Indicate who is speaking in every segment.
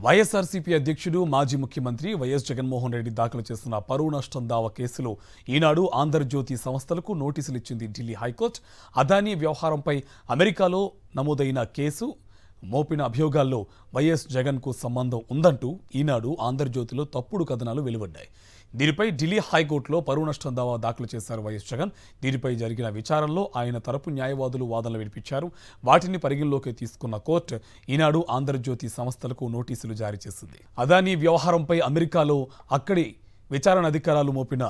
Speaker 1: వైఎస్ఆర్సీపీ అధ్యక్షుడు మాజీ ముఖ్యమంత్రి వైఎస్ జగన్మోహన్ రెడ్డి దాఖలు చేసిన పరువు నష్టం దావా కేసులో ఈనాడు ఆంధ్రజ్యోతి సంస్థలకు నోటీసులు ఇచ్చింది ఢిల్లీ హైకోర్టు. అదానీ వ్యవహారంపై అమెరికాలో నమోదైన కేసు మోపిన అభియోగాల్లో వైఎస్ జగన్కు సంబంధం ఉందంటూ ఈనాడు ఆంధ్రజ్యోతిలో తప్పుడు కథనాలు వెలువడ్డాయి. దీనిపై ఢిల్లీ హైకోర్టులో పరువు నష్టం దావా దాఖలు చేశారు వైఎస్ జగన్. దీనిపై జరిగిన విచారణలో ఆయన తరపు న్యాయవాదులు వాదనలు వినిపించారు. వాటిని పరిగణలోకి తీసుకున్న కోర్టు ఈనాడు ఆంధ్రజ్యోతి సంస్థలకు నోటీసులు జారీ చేసింది. అదానీ వ్యవహారంపై అమెరికాలో అక్కడి విచారణ అధికారులు మోపిన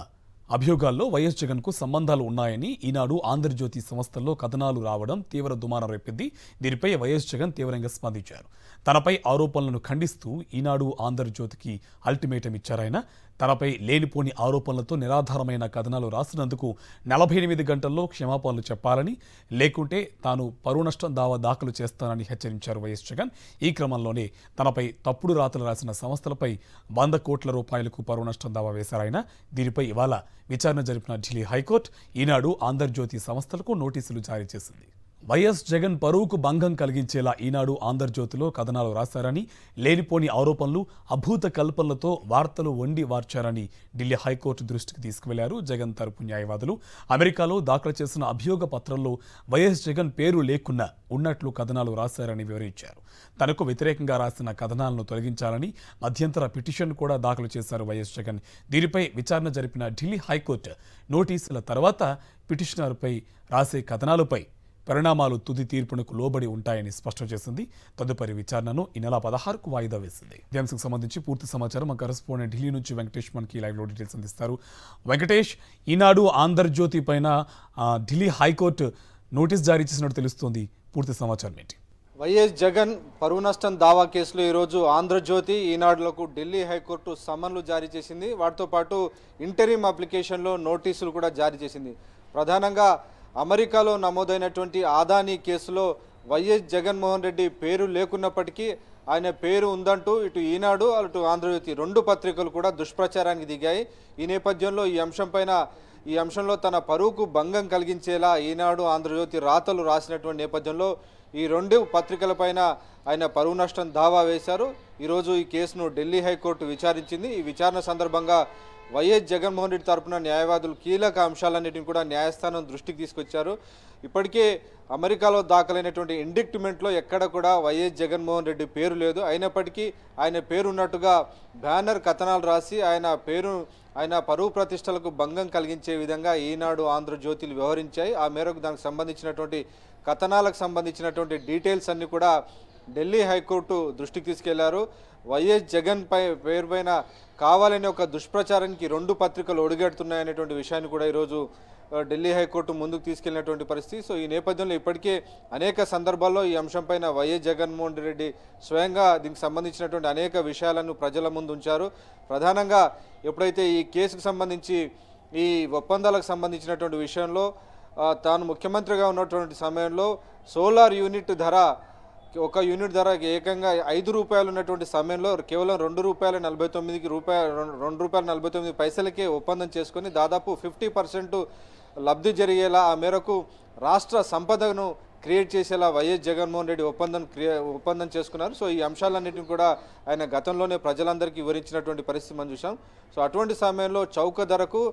Speaker 1: అభియోగాల్లో వైఎస్ జగన్కు సంబంధాలు ఉన్నాయని ఈనాడు ఆంధ్రజ్యోతి సంస్థల్లో కథనాలు రావడం తీవ్ర దుమారం రేపింది. దీనిపై వైఎస్ జగన్ తీవ్రంగా స్పందించారు. తనపై ఆరోపణలను ఖండిస్తూ ఈనాడు ఆంధ్రజ్యోతికి అల్టిమేటం ఇచ్చారాయన. తనపై లేనిపోని ఆరోపణలతో నిరాధారమైన కథనాలు రాసినందుకు 48 గంటల్లో క్షమాపణలు చెప్పాలని, లేకుంటే తాను పరువు నష్టం దావా దాఖలు చేస్తానని హెచ్చరించారు వైఎస్ జగన్. ఈ క్రమంలోనే తనపై తప్పుడు రాతలు రాసిన సంస్థలపై 100 కోట్ల రూపాయలకు పరువు నష్టం దావా వేశారాయన. దీనిపై ఇవాళ విచారణ జరిపిన ఢిల్లీ హైకోర్టు ఈనాడు ఆంధ్రజ్యోతి సంస్థలకు నోటీసులు జారీ చేసింది. వైఎస్ జగన్ పరువుకు భంగం కలిగించేలా ఈనాడు ఆంధ్రజ్యోతిలో కథనాలు రాశారని, లేనిపోని ఆరోపణలు, అభూత కల్పనలతో వార్తలు వండి వార్చారని ఢిల్లీ హైకోర్టు దృష్టికి తీసుకువెళ్లారు జగన్ తరపు న్యాయవాదులు. అమెరికాలో దాఖలు చేసిన అభియోగ పత్రంలో వైఎస్ జగన్ పేరు లేకున్నా ఉన్నట్లు కథనాలు రాశారని వివరించారు. తనకు వ్యతిరేకంగా రాసిన కథనాలను తొలగించాలని మధ్యంతర పిటిషన్ కూడా దాఖలు చేశారు వైఎస్ జగన్. దీనిపై విచారణ జరిపిన ఢిల్లీ హైకోర్టు నోటీసుల తర్వాత పిటిషనర్పై రాసే కథనాలపై పరిణామాలు తుది తీర్పునకు లోబడి ఉంటాయని స్పష్టం చేసింది. తదుపరి విచారణను ఈ నెల 16కు వాయిదా వేసింది. ఈ అంశంకు సంబంధించి పూర్తి సమాచారం మా కరెస్పాండెంట్ ఢిల్లీ నుంచి వెంకటేష్ మనకి లైవ్లో డీటెయిల్స్ అందిస్తారు. వెంకటేష్, ఈనాడు ఆంధ్రజ్యోతి పైన ఢిల్లీ హైకోర్టు నోటీస్ జారీ చేసినట్టు తెలుస్తోంది. పూర్తి సమాచారం ఏంటి?
Speaker 2: వైఎస్ జగన్ పరువు నష్టం దావా కేసులో ఈరోజు ఆంధ్రజ్యోతి, ఈనాడులకు ఢిల్లీ హైకోర్టు సమన్లు జారీ చేసింది. వాటితో పాటు ఇంటరిమ్ అప్లికేషన్లో నోటీసులు కూడా జారీ చేసింది. ప్రధానంగా అమెరికాలో నమోదైనటువంటి అదానీ కేసులో వైఎస్ జగన్మోహన్ రెడ్డి పేరు లేకున్నప్పటికీ ఆయన పేరు ఉందంటూ ఇటు ఈనాడు అటు ఆంధ్రజ్యోతి రెండు పత్రికలు కూడా దుష్ప్రచారానికి దిగాయి. ఈ నేపథ్యంలో ఈ అంశంలో తన పరువుకు భంగం కలిగించేలా ఈనాడు ఆంధ్రజ్యోతి రాతలు రాసినటువంటి నేపథ్యంలో ఈ రెండు పత్రికలపైన ఆయన పరువు నష్టం దావా వేశారు. ఈరోజు ఈ కేసును ఢిల్లీ హైకోర్టు విచారించింది. ఈ విచారణ సందర్భంగా వైఎస్ జగన్మోహన్ రెడ్డి తరపున న్యాయవాదులు కీలక అంశాలన్నింటినీ కూడా న్యాయస్థానం దృష్టికి తీసుకొచ్చారు. ఇప్పటికే అమెరికాలో దాఖలైనటువంటి ఇండిక్ట్మెంట్లో ఎక్కడ కూడా వైఎస్ జగన్మోహన్ రెడ్డి పేరు లేదు. అయినప్పటికీ ఆయన పేరు ఉన్నట్టుగా బ్యానర్ కథనాలు రాసి ఆయన పరువు ప్రతిష్టలకు భంగం కలిగించే విధంగా ఈనాడు ఆంధ్రజ్యోతిలు వ్యవహరించాయి. ఆ మేరకు దానికి సంబంధించినటువంటి కథనాలకు సంబంధించినటువంటి డీటెయిల్స్ అన్ని కూడా ఢిల్లీ హైకోర్టు దృష్టికి తీసుకెళ్లారు. వైఎస్ జగన్ పేరు పైన కావాలని ఒక దుష్ప్రచారానికి రెండు పత్రికలు ఒడిగడుతున్నాయనేటువంటి విషయాన్ని కూడా ఈరోజు ఢిల్లీ హైకోర్టు ముందుకు తీసుకెళ్లినటువంటి పరిస్థితి. సో ఈ నేపథ్యంలో ఇప్పటికే అనేక సందర్భాల్లో ఈ అంశంపైన వైఎస్ జగన్మోహన్ రెడ్డి స్వయంగా దీనికి సంబంధించినటువంటి అనేక విషయాలను ప్రజల ముందు ఉంచారు. ప్రధానంగా ఎప్పుడైతే ఈ కేసుకు సంబంధించి ఈ ఒప్పందాలకు సంబంధించినటువంటి విషయంలో తాను ముఖ్యమంత్రిగా ఉన్నటువంటి సమయంలో సోలార్ యూనిట్ ధర ఒక యూనిట్ ధర ఏకంగా 5 రూపాయలు ఉన్నటువంటి సమయంలో కేవలం ₹2.49 ఒప్పందం చేసుకొని దాదాపు 50% లబ్ధి జరిగేలా ఆ మేరకు రాష్ట్ర సంపదను క్రియేట్ చేసేలా వైఎస్ జగన్మోహన్ రెడ్డి ఒప్పందం చేసుకున్నారు. సో ఈ అంశాలన్నింటినీ కూడా ఆయన గతంలోనే ప్రజలందరికీ వివరించినటువంటి పరిస్థితి మనం చూసాం. సో అటువంటి సమయంలో చౌక ధరకు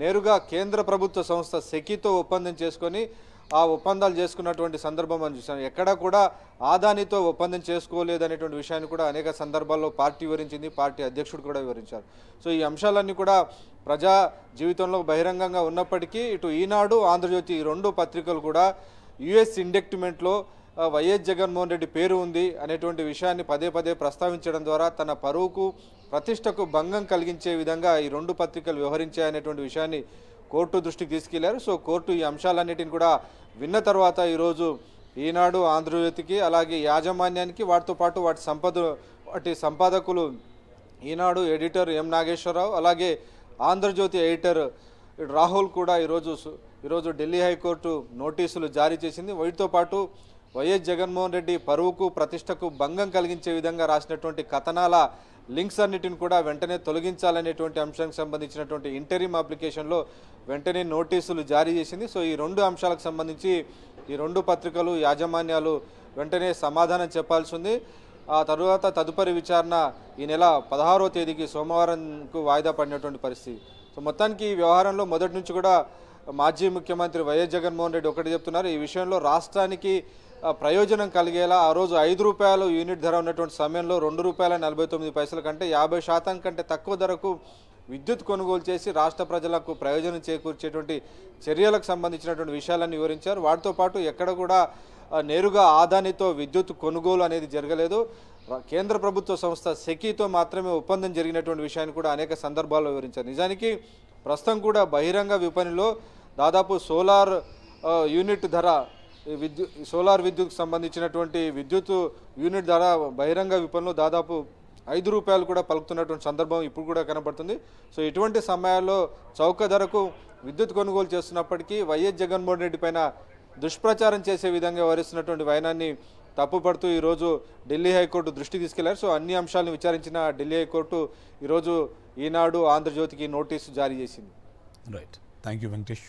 Speaker 2: నేరుగా కేంద్ర ప్రభుత్వ సంస్థ సెకీతో ఒప్పందం చేసుకొని ఆ ఒప్పందాలు చేసుకున్నటువంటి సందర్భం మనం చూసాం. ఎక్కడా కూడా అదానీతో ఒప్పందం చేసుకోలేదనేటువంటి విషయాన్ని కూడా అనేక సందర్భాల్లో పార్టీ వివరించింది, పార్టీ అధ్యక్షుడు కూడా వివరించారు. సో ఈ అంశాలన్నీ కూడా ప్రజా జీవితంలో బహిరంగంగా ఉన్నప్పటికీ ఇటు ఈనాడు ఆంధ్రజ్యోతి రెండు పత్రికలు కూడా యుఎస్ ఇండక్ట్మెంట్లో వైఎస్ జగన్మోహన్ రెడ్డి పేరు ఉంది అనేటువంటి విషయాన్ని పదే పదే ప్రస్తావించడం ద్వారా తన పరువుకు ప్రతిష్టకు భంగం కలిగించే విధంగా ఈ రెండు పత్రికలు వ్యవహరించాయనేటువంటి విషయాన్ని కోర్టు దృష్టికి తీసుకెళ్లారు. సో కోర్టు ఈ అంశాలన్నిటిని కూడా విన్న తర్వాత ఈరోజు ఈనాడు ఆంధ్రజ్యోతికి అలాగే యాజమాన్యానికి వాటితో పాటు వాటి సంపాదకులు ఈనాడు ఎడిటర్ ఎం నాగేశ్వరరావు అలాగే ఆంధ్రజ్యోతి ఎడిటర్ రాహుల్ కూడా ఈరోజు ఢిల్లీ హైకోర్టు నోటీసులు జారీ చేసింది. వీటితో పాటు వైఎస్ జగన్మోహన్ రెడ్డి పరువుకు ప్రతిష్టకు భంగం కలిగించే విధంగా రాసినటువంటి కథనాల లింక్స్ అన్నిటిని కూడా వెంటనే తొలగించాలనేటువంటి అంశానికి సంబంధించినటువంటి ఇంటరిమ్ అప్లికేషన్లో వెంటనే నోటీసులు జారీ చేసింది. సో ఈ రెండు అంశాలకు సంబంధించి ఈ రెండు పత్రికలు యాజమాన్యాలు వెంటనే సమాధానం చెప్పాల్సి ఉంది. ఆ తరువాత తదుపరి విచారణ ఈ నెల 16వ తేదీకి సోమవారంకు వాయిదా పడినటువంటి పరిస్థితి. సో మొత్తానికి ఈ వ్యవహారంలో మొదటి నుంచి కూడా మాజీ ముఖ్యమంత్రి వైఎస్ జగన్మోహన్ రెడ్డి ఒకటి చెప్తున్నారు, ఈ విషయంలో రాష్ట్రానికి ప్రయోజనం కలిగేలా ఆ రోజు ₹5 యూనిట్ ధర ఉన్నటువంటి సమయంలో ₹2.49 కంటే 50% కంటే తక్కువ ధరకు విద్యుత్ కొనుగోలు చేసి రాష్ట్ర ప్రజలకు ప్రయోజనం చేకూర్చేటువంటి చర్యలకు సంబంధించినటువంటి విషయాలను వివరించారు. వాటితో పాటు ఎక్కడ కూడా నేరుగా ఆదానితో విద్యుత్ కొనుగోలు అనేది జరగలేదు. కేంద్ర ప్రభుత్వ సంస్థ సెకీతో మాత్రమే ఒప్పందం జరిగినటువంటి విషయాన్ని కూడా అనేక సందర్భాల్లో వివరించారు. నిజానికి ప్రస్తుతం కూడా బహిరంగ విపణిలో దాదాపు సోలార్ యూనిట్ ధర సోలార్ విద్యుత్కు సంబంధించినటువంటి విద్యుత్ యూనిట్ ధర బహిరంగ విపణిలో దాదాపు ₹5 కూడా పలుకుతున్నటువంటి సందర్భం ఇప్పుడు కూడా కనబడుతుంది. సో ఇటువంటి సమయాల్లో చౌక ధరకు విద్యుత్ కొనుగోలు చేస్తున్నప్పటికీ వైఎస్ జగన్మోహన్ రెడ్డి పైన దుష్ప్రచారం చేసే విధంగా వ్యవహరిస్తున్నటువంటి వైనాన్ని తప్పుపడుతూ ఈరోజు ఢిల్లీ హైకోర్టు దృష్టికి తీసుకెళ్లారు. సో అన్ని అంశాలను విచారించిన ఢిల్లీ హైకోర్టు ఈరోజు ఈనాడు ఆంధ్రజ్యోతికి నోటీసు జారీ చేసింది.
Speaker 1: Right, thank you Venkatesh.